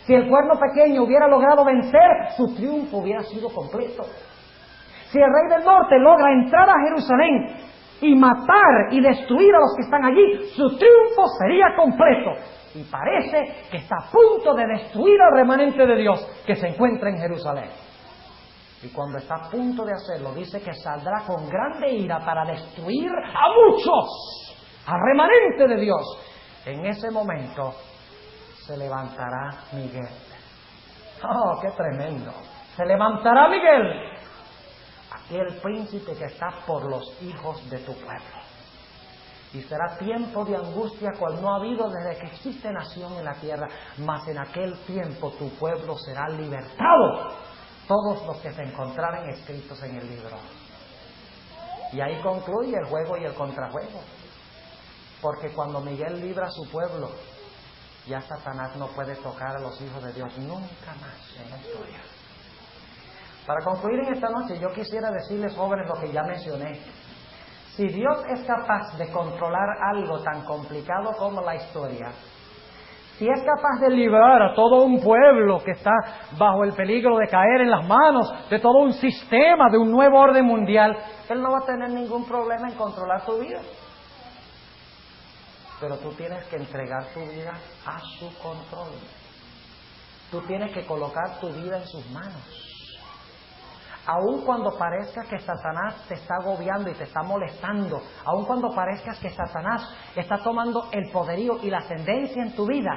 Si el cuerno pequeño hubiera logrado vencer, su triunfo hubiera sido completo. Si el rey del norte logra entrar a Jerusalén y matar y destruir a los que están allí, su triunfo sería completo. Y parece que está a punto de destruir al remanente de Dios que se encuentra en Jerusalén. Y cuando está a punto de hacerlo, dice que saldrá con grande ira para destruir a muchos, al remanente de Dios. En ese momento se levantará Miguel. ¡Oh, qué tremendo! Se levantará Miguel, aquel príncipe que está por los hijos de tu pueblo. Y será tiempo de angustia cual no ha habido desde que existe nación en la tierra, mas en aquel tiempo tu pueblo será libertado. Todos los que se encontraren escritos en el libro. Y ahí concluye el juego y el contrajuego. Porque cuando Miguel libra a su pueblo, ya Satanás no puede tocar a los hijos de Dios nunca más en la historia. Para concluir en esta noche, yo quisiera decirles, jóvenes, lo que ya mencioné. Si Dios es capaz de controlar algo tan complicado como la historia, si es capaz de librar a todo un pueblo que está bajo el peligro de caer en las manos de todo un sistema, de un nuevo orden mundial, Él no va a tener ningún problema en controlar tu vida. Pero tú tienes que entregar tu vida a su control. Tú tienes que colocar tu vida en sus manos. Aun cuando parezca que Satanás te está agobiando y te está molestando, aun cuando parezca que Satanás está tomando el poderío y la ascendencia en tu vida,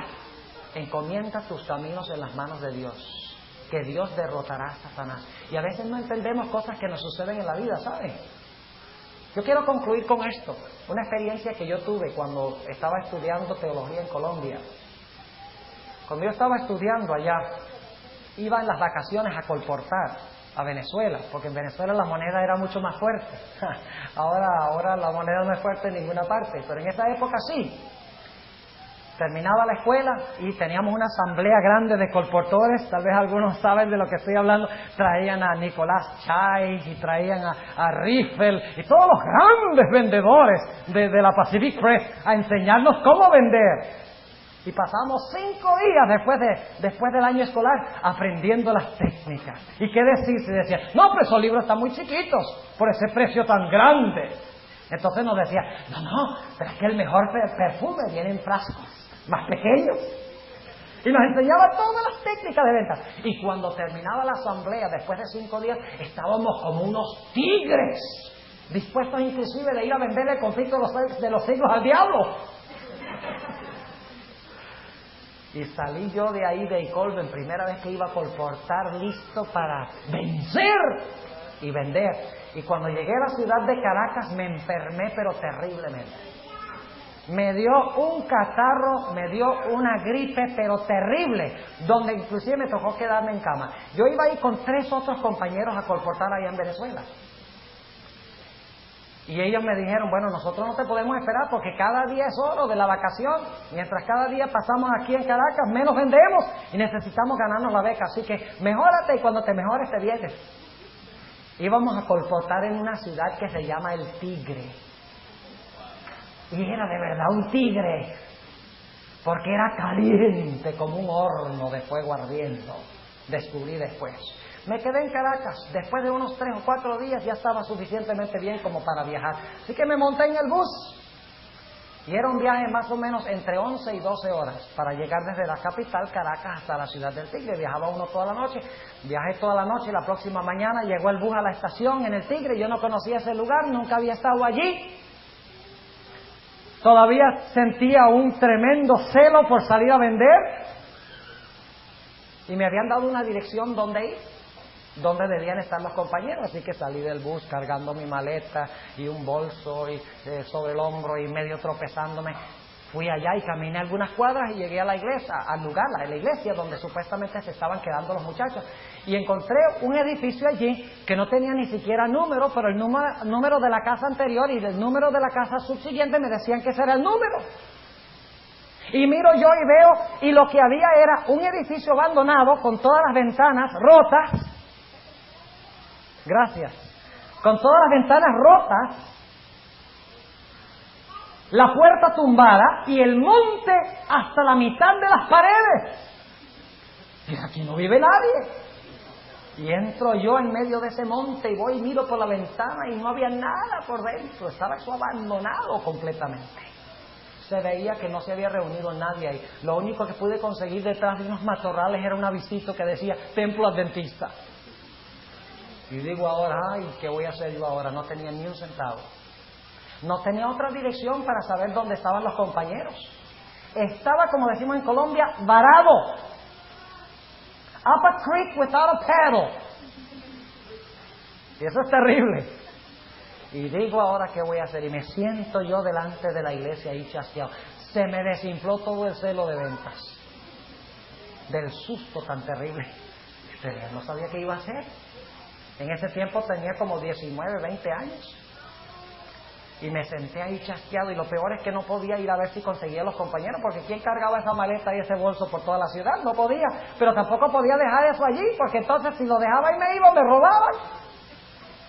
encomienda tus caminos en las manos de Dios, que Dios derrotará a Satanás. Y a veces no entendemos cosas que nos suceden en la vida, ¿saben? Yo quiero concluir con esto, una experiencia que yo tuve cuando estaba estudiando teología en Colombia. Cuando yo estaba estudiando allá, iba en las vacaciones a colportar a Venezuela, porque en Venezuela la moneda era mucho más fuerte. Ahora la moneda no es fuerte en ninguna parte, pero en esa época sí. Terminaba la escuela y teníamos una asamblea grande de colportores, tal vez algunos saben de lo que estoy hablando. Traían a Nicolás Chai y traían a Riffel y todos los grandes vendedores de la Pacific Press a enseñarnos cómo vender. Y pasamos 5 días después del año escolar aprendiendo las técnicas. ¿Y qué decir? Se decía, no, pero esos libros están muy chiquitos por ese precio tan grande. Entonces nos decía, no, pero es que el mejor perfume viene en frascos más pequeños. Y nos enseñaba todas las técnicas de venta. Y cuando terminaba la asamblea, después de 5 días, estábamos como unos tigres, dispuestos inclusive de ir a vender el conflicto de los siglos al diablo. Y salí yo de ahí, de Colben, primera vez que iba a colportar, listo para vencer y vender. Y cuando llegué a la ciudad de Caracas me enfermé, pero terriblemente. Me dio un catarro, me dio una gripe, pero terrible, donde inclusive me tocó quedarme en cama. Yo iba ahí con 3 otros compañeros a colportar allá en Venezuela. Y ellos me dijeron, bueno, nosotros no te podemos esperar porque cada día es oro de la vacación. Mientras cada día pasamos aquí en Caracas, menos vendemos y necesitamos ganarnos la beca. Así que mejórate y cuando te mejores te vienes. Íbamos a colportar en una ciudad que se llama El Tigre. Y era de verdad un tigre, porque era caliente como un horno de fuego ardiendo. Descubrí después. Me quedé en Caracas. Después de unos 3 o 4 días ya estaba suficientemente bien como para viajar. Así que me monté en el bus. Y era un viaje más o menos entre 11 y 12 horas para llegar desde la capital, Caracas, hasta la ciudad del Tigre. Viajaba uno toda la noche, viajé toda la noche y la próxima mañana llegó el bus a la estación en el Tigre. Yo no conocía ese lugar, nunca había estado allí. Todavía sentía un tremendo celo por salir a vender. Y me habían dado una dirección donde ir, donde debían estar los compañeros, así que salí del bus cargando mi maleta y un bolso sobre el hombro y medio tropezándome. Fui allá y caminé algunas cuadras y llegué a la iglesia, al lugar, a la iglesia donde supuestamente se estaban quedando los muchachos. Y encontré un edificio allí que no tenía ni siquiera número, pero el número de la casa anterior y el número de la casa subsiguiente me decían que ese era el número. Y miro yo y veo, y lo que había era un edificio abandonado con todas las ventanas rotas. Gracias. Con todas las ventanas rotas, la puerta tumbada y el monte hasta la mitad de las paredes. Y aquí no vive nadie. Y entro yo en medio de ese monte y voy y miro por la ventana y no había nada por dentro. Estaba eso abandonado completamente. Se veía que no se había reunido nadie ahí. Lo único que pude conseguir detrás de unos matorrales era un avisito que decía Templo Adventista. Y digo ahora, ay, ¿qué voy a hacer yo ahora? No tenía ni un centavo. No tenía otra dirección para saber dónde estaban los compañeros. Estaba, como decimos en Colombia, varado. Up a creek without a paddle. Y eso es terrible. Y digo ahora, ¿qué voy a hacer? Y me siento yo delante de la iglesia ahí chasqueado. Se me desinfló todo el celo de ventas. Del susto tan terrible. No sabía qué iba a hacer. En ese tiempo tenía como 19, 20 años. Y me senté ahí chasqueado y lo peor es que no podía ir a ver si conseguía los compañeros, porque ¿quién cargaba esa maleta y ese bolso por toda la ciudad? No podía, pero tampoco podía dejar eso allí, porque entonces si lo dejaba y me iba, me robaban.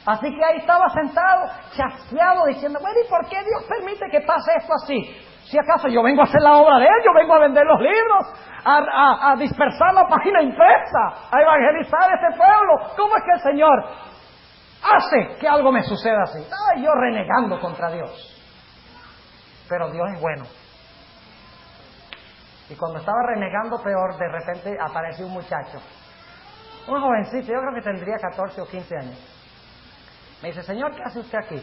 Así que ahí estaba sentado, chasqueado, diciendo, bueno, ¿y por qué Dios permite que pase esto así? Si acaso yo vengo a hacer la obra de Él, yo vengo a vender los libros, a dispersar la página impresa, a evangelizar a este pueblo. ¿Cómo es que el Señor hace que algo me suceda así? Estaba yo renegando contra Dios. Pero Dios es bueno. Y cuando estaba renegando peor, de repente apareció un muchacho, un jovencito, yo creo que tendría 14 o 15 años. Me dice, Señor, ¿qué hace usted aquí?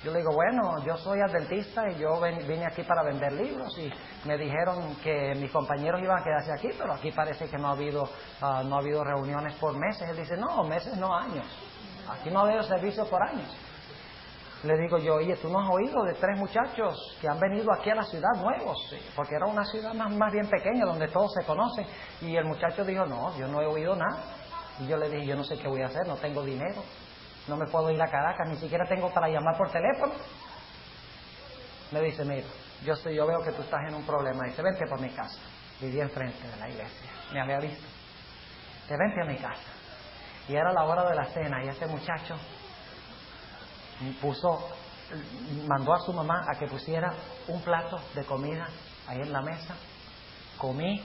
Yo le digo, bueno, yo soy adventista y yo vine aquí para vender libros y me dijeron que mis compañeros iban a quedarse aquí, pero aquí parece que no ha habido reuniones por meses. Él dice, no, meses no, años. Aquí no ha habido servicio por años. Le digo yo, oye, ¿tú no has oído de 3 muchachos que han venido aquí a la ciudad nuevos? Porque era una ciudad más bien pequeña donde todos se conocen. Y el muchacho dijo, no, yo no he oído nada. Y yo le dije, yo no sé qué voy a hacer, no tengo dinero. No me puedo ir a Caracas, ni siquiera tengo para llamar por teléfono. Me dice, mira, yo veo que tú estás en un problema. Dice, vente por mi casa. Vivía enfrente de la iglesia, me había visto. Dice, vente a mi casa. Y era la hora de la cena y este muchacho mandó a su mamá a que pusiera un plato de comida ahí en la mesa. Comí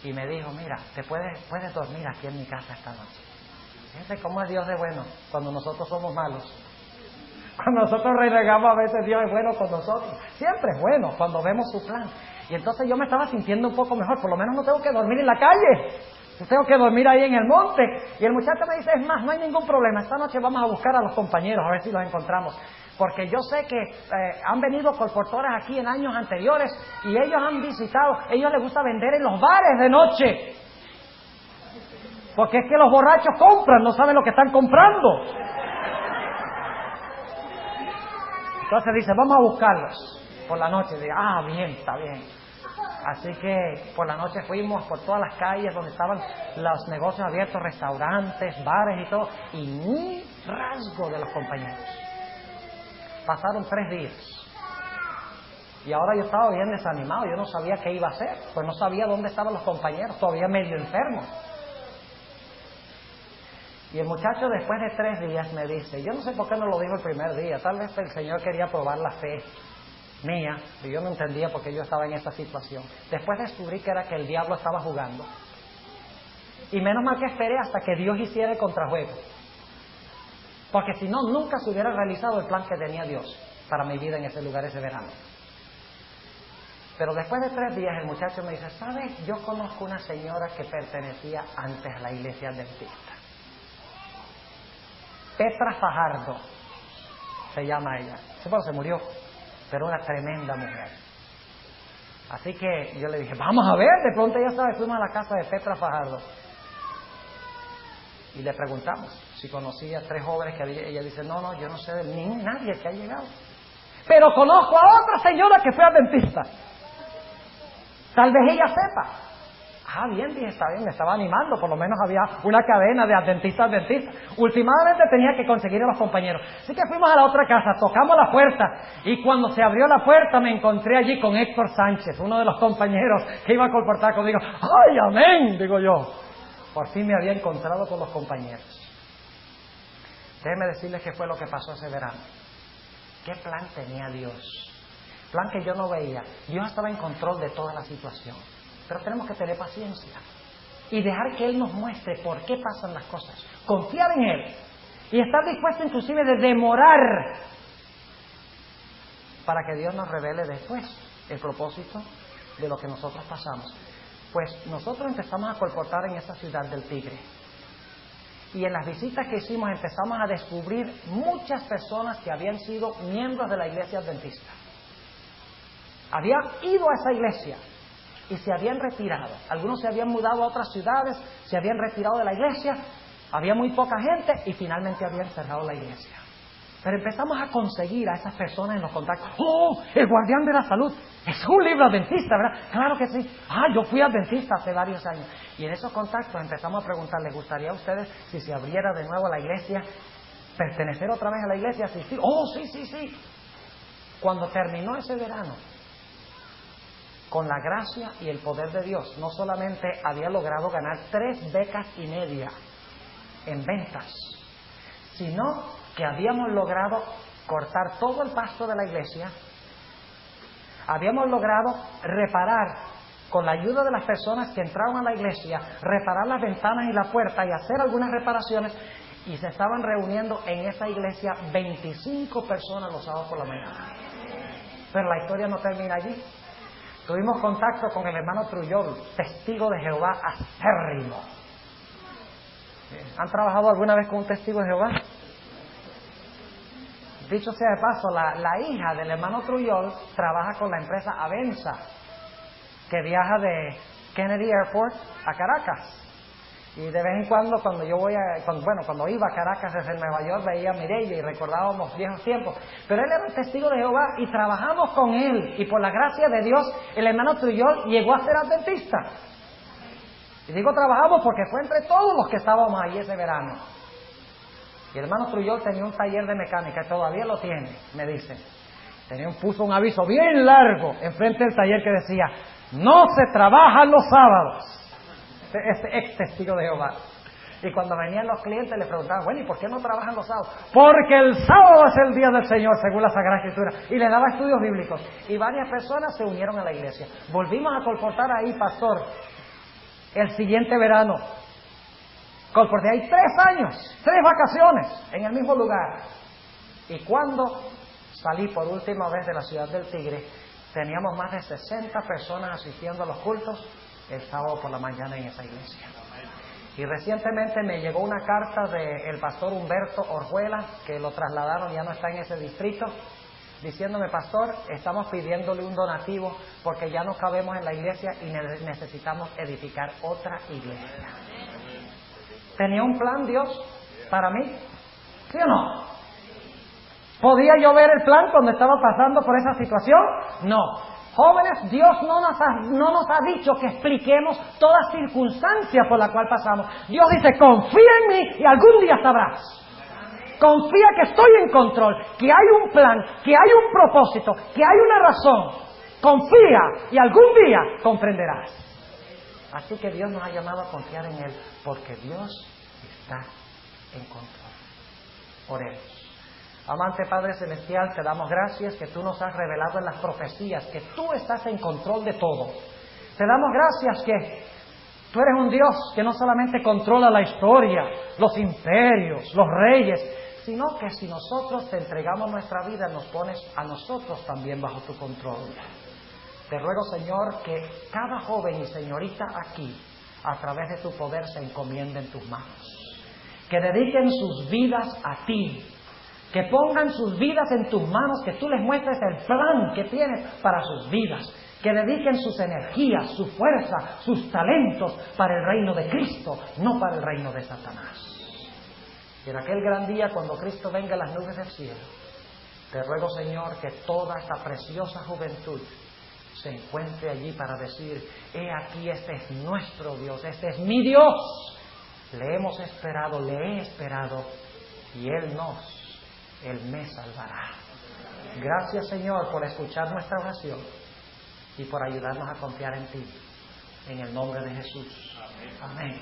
y me dijo, mira, puedes dormir aquí en mi casa esta noche. Fíjense cómo es Dios de bueno cuando nosotros somos malos. Cuando nosotros renegamos, a veces Dios es bueno con nosotros. Siempre es bueno cuando vemos su plan. Y entonces yo me estaba sintiendo un poco mejor. Por lo menos no tengo que dormir en la calle. Yo tengo que dormir ahí en el monte. Y el muchacho me dice, es más, no hay ningún problema. Esta noche vamos a buscar a los compañeros, a ver si los encontramos. Porque yo sé que han venido colportores aquí en años anteriores y ellos han visitado. A ellos les gusta vender en los bares de noche. Porque es que los borrachos compran, no saben lo que están comprando. Entonces dice, vamos a buscarlos por la noche. Digo, bien, está bien. Así que por la noche fuimos por todas las calles donde estaban los negocios abiertos, restaurantes, bares y todo, y ni rasgo de los compañeros. Pasaron 3 días. Y ahora yo estaba bien desanimado, yo no sabía qué iba a hacer, pues no sabía dónde estaban los compañeros, todavía medio enfermo. Y el muchacho después de 3 días me dice, yo no sé por qué no lo dijo el primer día, tal vez el Señor quería probar la fe mía, y yo no entendía por qué yo estaba en esta situación. Después descubrí que era que el diablo estaba jugando. Y menos mal que esperé hasta que Dios hiciera el contrajuego. Porque si no, nunca se hubiera realizado el plan que tenía Dios para mi vida en ese lugar ese verano. Pero después de 3 días el muchacho me dice, ¿sabes? Yo conozco una señora que pertenecía antes a la iglesia adventista. Petra Fajardo se llama ella. Bueno, se murió, pero una tremenda mujer. Así que yo le dije, vamos a ver, de pronto ya sabes, fuimos a la casa de Petra Fajardo. Y le preguntamos si conocía a 3 jóvenes que había. Ella dice, no, yo no sé de nadie que ha llegado. Pero conozco a otra señora que fue adventista. Tal vez ella sepa. Ah, bien, dije, está bien, me estaba animando. Por lo menos había una cadena de adventistas. Últimamente tenía que conseguir a los compañeros. Así que fuimos a la otra casa, tocamos la puerta. Y cuando se abrió la puerta me encontré allí con Héctor Sánchez, uno de los compañeros que iba a colportar conmigo. ¡Ay, amén! Digo yo. Por fin me había encontrado con los compañeros. Déjenme decirles qué fue lo que pasó ese verano. ¿Qué plan tenía Dios? Plan que yo no veía. Dios estaba en control de toda la situación. Pero tenemos que tener paciencia y dejar que Él nos muestre por qué pasan las cosas. Confiar en Él y estar dispuesto inclusive de demorar para que Dios nos revele después el propósito de lo que nosotros pasamos. Pues nosotros empezamos a colportar en esa ciudad del Tigre. Y en las visitas que hicimos empezamos a descubrir muchas personas que habían sido miembros de la iglesia adventista. Habían ido a esa iglesia y se habían retirado. Algunos se habían mudado a otras ciudades, se habían retirado de la iglesia, había muy poca gente y finalmente habían cerrado la iglesia. Pero empezamos a conseguir a esas personas en los contactos. ¡Oh! El guardián de la salud. Es un libro adventista, ¿verdad? Claro que sí. Ah, yo fui adventista hace varios años. Y en esos contactos empezamos a preguntar, ¿les gustaría a ustedes, si se abriera de nuevo la iglesia, pertenecer otra vez a la iglesia, asistir? ¡Oh, sí! Cuando terminó ese verano, con la gracia y el poder de Dios, no solamente había logrado ganar 3 becas y media en ventas, sino que habíamos logrado cortar todo el pasto de la iglesia, habíamos logrado reparar, con la ayuda de las personas que entraron a la iglesia, reparar las ventanas y la puerta y hacer algunas reparaciones, y se estaban reuniendo en esa iglesia 25 personas los sábados por la mañana. Pero la historia no termina allí. Tuvimos contacto con el hermano Trujillo, testigo de Jehová acérrimo. ¿Han trabajado alguna vez con un testigo de Jehová? Dicho sea de paso, la hija del hermano Trujillo trabaja con la empresa Avenza, que viaja de Kennedy Airport a Caracas. Y de vez en cuando, cuando iba a Caracas desde Nueva York, veía a Mireille y recordábamos viejos tiempos. Pero él era un testigo de Jehová y trabajamos con él. Y por la gracia de Dios, el hermano Trujillo llegó a ser adventista. Y digo trabajamos porque fue entre todos los que estábamos allí ese verano. Y el hermano Trujillo tenía un taller de mecánica, todavía lo tiene, me dice. Puso un aviso bien largo enfrente del taller que decía, no se trabaja los sábados. Ese ex testigo de Jehová. Y cuando venían los clientes le preguntaban, bueno, ¿y por qué no trabajan los sábados? Porque el sábado es el día del Señor, según la Sagrada Escritura. Y le daba estudios bíblicos. Y varias personas se unieron a la iglesia. Volvimos a colportar ahí, pastor, el siguiente verano. Colporté ahí 3 años, 3 vacaciones en el mismo lugar. Y cuando salí por última vez de la ciudad del Tigre, teníamos más de 60 personas asistiendo a los cultos el sábado por la mañana en esa iglesia. Y recientemente me llegó una carta del pastor Humberto Orjuela, que lo trasladaron, ya no está en ese distrito, diciéndome, pastor, estamos pidiéndole un donativo porque ya no cabemos en la iglesia y necesitamos edificar otra iglesia. ¿Tenía un plan Dios para mí? ¿Sí o no? ¿Podía yo ver el plan cuando estaba pasando por esa situación? No. Jóvenes, Dios no nos ha dicho que expliquemos toda circunstancia por la cual pasamos. Dios dice, confía en mí y algún día sabrás. Confía que estoy en control, que hay un plan, que hay un propósito, que hay una razón. Confía y algún día comprenderás. Así que Dios nos ha llamado a confiar en Él, porque Dios está en control. Oremos. Amante Padre Celestial, te damos gracias que tú nos has revelado en las profecías que tú estás en control de todo. Te damos gracias que Tú eres un Dios que no solamente controla la historia, los imperios, los reyes, sino que si nosotros te entregamos nuestra vida, nos pones a nosotros también bajo tu control. Te ruego, Señor, que cada joven y señorita aquí, a través de tu poder, se encomiende en tus manos. Que dediquen sus vidas a ti. Que pongan sus vidas en tus manos, que tú les muestres el plan que tienes para sus vidas. Que dediquen sus energías, su fuerza, sus talentos para el reino de Cristo, no para el reino de Satanás. Y en aquel gran día, cuando Cristo venga en las nubes del cielo, te ruego, Señor, que toda esta preciosa juventud se encuentre allí para decir: he aquí, este es nuestro Dios, este es mi Dios. Le hemos esperado, le he esperado, y Él me salvará. Gracias, Señor, por escuchar nuestra oración y por ayudarnos a confiar en ti. En el nombre de Jesús. Amén.